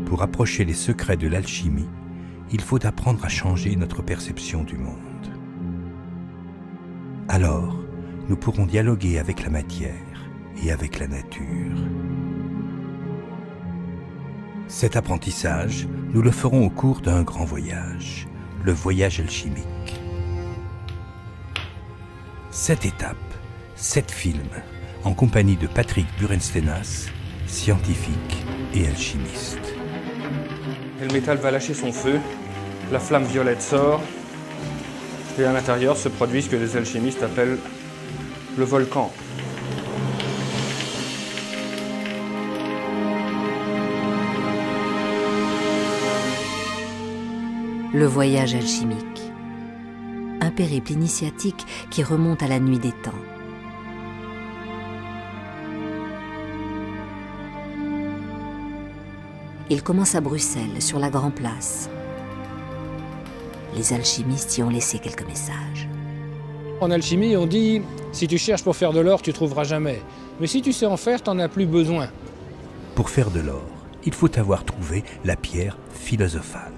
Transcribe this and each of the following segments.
Pour approcher les secrets de l'alchimie, il faut apprendre à changer notre perception du monde. Alors, nous pourrons dialoguer avec la matière et avec la nature. Cet apprentissage, nous le ferons au cours d'un grand voyage, le voyage alchimique. 7 étapes, 7 films, en compagnie de Patrick Burenstenas, scientifique et alchimiste. Et le métal va lâcher son feu, la flamme violette sort, et à l'intérieur se produit ce que les alchimistes appellent le volcan. Le voyage alchimique. Un périple initiatique qui remonte à la nuit des temps. Il commence à Bruxelles, sur la Grand Place. Les alchimistes y ont laissé quelques messages. En alchimie, on dit « si tu cherches pour faire de l'or, tu trouveras jamais. Mais si tu sais en faire, t'en as plus besoin. » Pour faire de l'or, il faut avoir trouvé la pierre philosophale.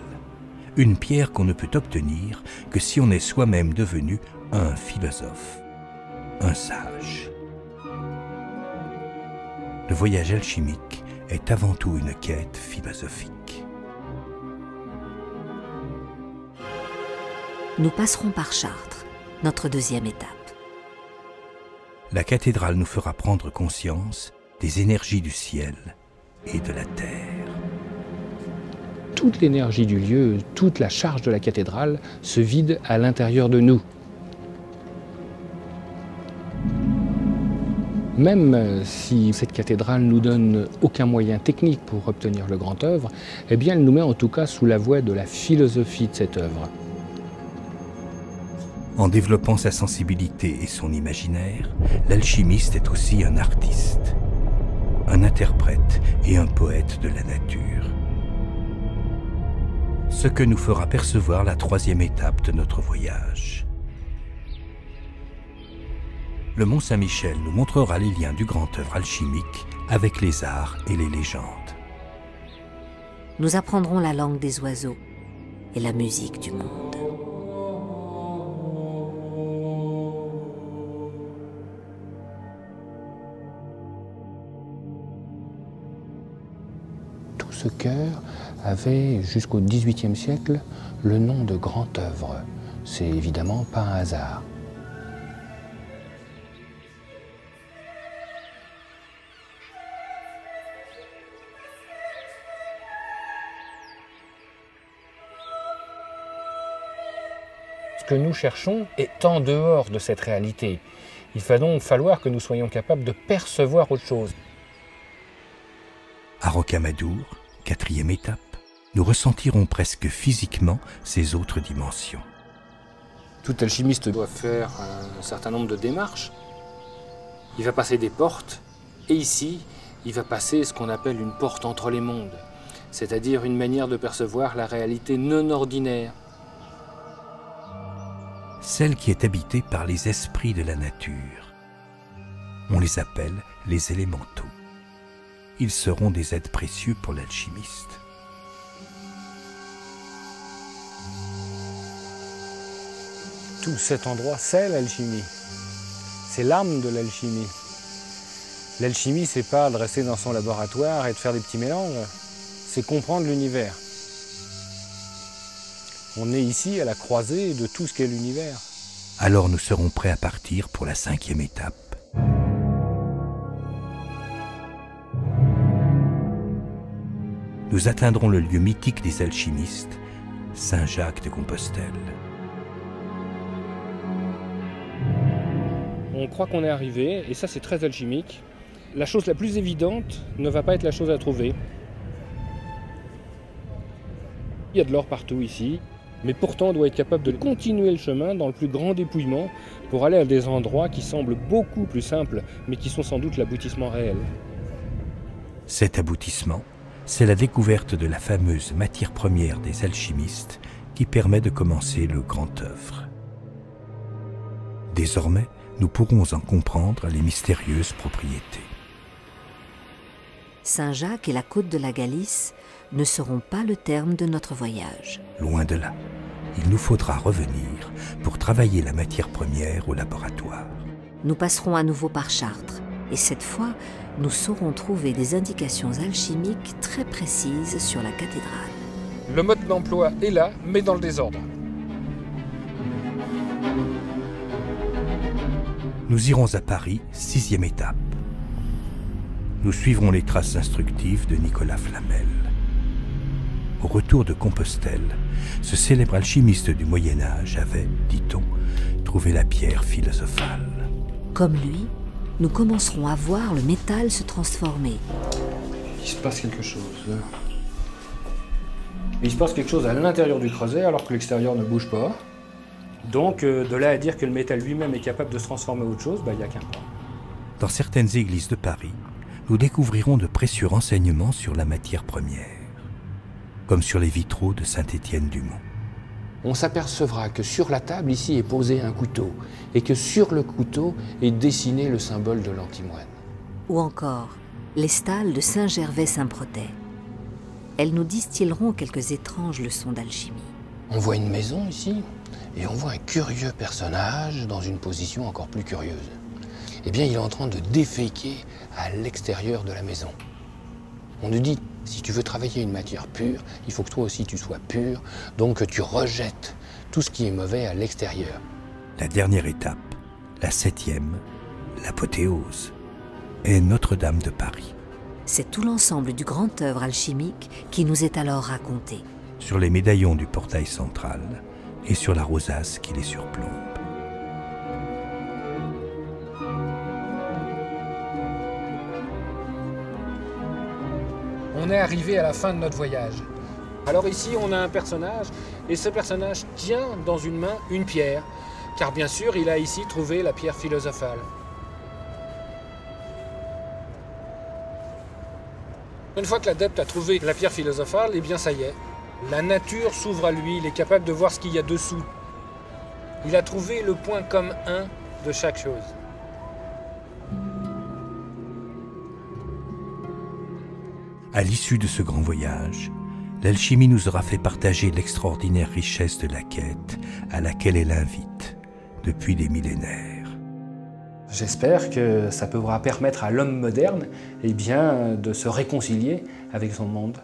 Une pierre qu'on ne peut obtenir que si on est soi-même devenu un philosophe, un sage. Le voyage alchimique est avant tout une quête philosophique. Nous passerons par Chartres, notre deuxième étape. La cathédrale nous fera prendre conscience des énergies du ciel et de la terre. Toute l'énergie du lieu, toute la charge de la cathédrale se vide à l'intérieur de nous. Même si cette cathédrale ne nous donne aucun moyen technique pour obtenir le grand œuvre, eh bien elle nous met en tout cas sous la voie de la philosophie de cette œuvre. En développant sa sensibilité et son imaginaire, l'alchimiste est aussi un artiste, un interprète et un poète de la nature. Ce que nous fera percevoir la troisième étape de notre voyage. Le Mont Saint-Michel nous montrera les liens du grand œuvre alchimique avec les arts et les légendes. Nous apprendrons la langue des oiseaux et la musique du monde. Tout ce chœur avait, jusqu'au XVIIIe siècle, le nom de grand œuvre. C'est évidemment pas un hasard. Ce que nous cherchons est en dehors de cette réalité. Il va donc falloir que nous soyons capables de percevoir autre chose. À Rocamadour, quatrième étape, nous ressentirons presque physiquement ces autres dimensions. Tout alchimiste doit faire un certain nombre de démarches. Il va passer des portes, et ici, il va passer ce qu'on appelle une porte entre les mondes, c'est-à-dire une manière de percevoir la réalité non ordinaire. Celle qui est habitée par les esprits de la nature. On les appelle les élémentaux. Ils seront des aides précieux pour l'alchimiste. Tout cet endroit, c'est l'alchimie. C'est l'âme de l'alchimie. L'alchimie, c'est pas de rester dans son laboratoire et de faire des petits mélanges. C'est comprendre l'univers. On est ici à la croisée de tout ce qu'est l'univers. Alors nous serons prêts à partir pour la cinquième étape. Nous atteindrons le lieu mythique des alchimistes, Saint-Jacques de Compostelle. On croit qu'on est arrivé, et ça c'est très alchimique. La chose la plus évidente ne va pas être la chose à trouver. Il y a de l'or partout ici, mais pourtant on doit être capable de continuer le chemin dans le plus grand dépouillement pour aller à des endroits qui semblent beaucoup plus simples, mais qui sont sans doute l'aboutissement réel. Cet aboutissement, c'est la découverte de la fameuse matière première des alchimistes qui permet de commencer le grand œuvre. Désormais, nous pourrons en comprendre les mystérieuses propriétés. Saint-Jacques et la côte de la Galice ne seront pas le terme de notre voyage. Loin de là. Il nous faudra revenir pour travailler la matière première au laboratoire. Nous passerons à nouveau par Chartres et cette fois, nous saurons trouver des indications alchimiques très précises sur la cathédrale. Le mode d'emploi est là, mais dans le désordre. Nous irons à Paris, 6e étape. Nous suivrons les traces instructives de Nicolas Flamel. Au retour de Compostelle, ce célèbre alchimiste du Moyen-Âge avait, dit-on, trouvé la pierre philosophale. Comme lui, nous commencerons à voir le métal se transformer. Il se passe quelque chose. Il se passe quelque chose à l'intérieur du creuset alors que l'extérieur ne bouge pas. Donc, de là à dire que le métal lui-même est capable de se transformer en autre chose, il n'y a qu'un pas. Dans certaines églises de Paris, nous découvrirons de précieux renseignements sur la matière première, comme sur les vitraux de Saint-Étienne-du-Mont. On s'apercevra que sur la table ici est posé un couteau et que sur le couteau est dessiné le symbole de l'antimoine. Ou encore, les stalles de Saint-Gervais-Saint-Protais. Elles nous distilleront quelques étranges leçons d'alchimie. On voit une maison ici et on voit un curieux personnage dans une position encore plus curieuse. Eh bien, il est en train de déféquer à l'extérieur de la maison. On nous dit, si tu veux travailler une matière pure, il faut que toi aussi tu sois pur, donc tu rejettes tout ce qui est mauvais à l'extérieur. La dernière étape, la 7e, l'apothéose, est Notre-Dame de Paris. C'est tout l'ensemble du grand œuvre alchimique qui nous est alors raconté. Sur les médaillons du portail central et sur la rosace qui les surplombe. On est arrivé à la fin de notre voyage. Alors ici, on a un personnage, et ce personnage tient dans une main une pierre, car bien sûr, il a ici trouvé la pierre philosophale. Une fois que l'adepte a trouvé la pierre philosophale, eh bien ça y est, la nature s'ouvre à lui, il est capable de voir ce qu'il y a dessous. Il a trouvé le point commun de chaque chose. À l'issue de ce grand voyage, l'alchimie nous aura fait partager l'extraordinaire richesse de la quête à laquelle elle invite depuis des millénaires. J'espère que ça pourra permettre à l'homme moderne de se réconcilier avec son monde.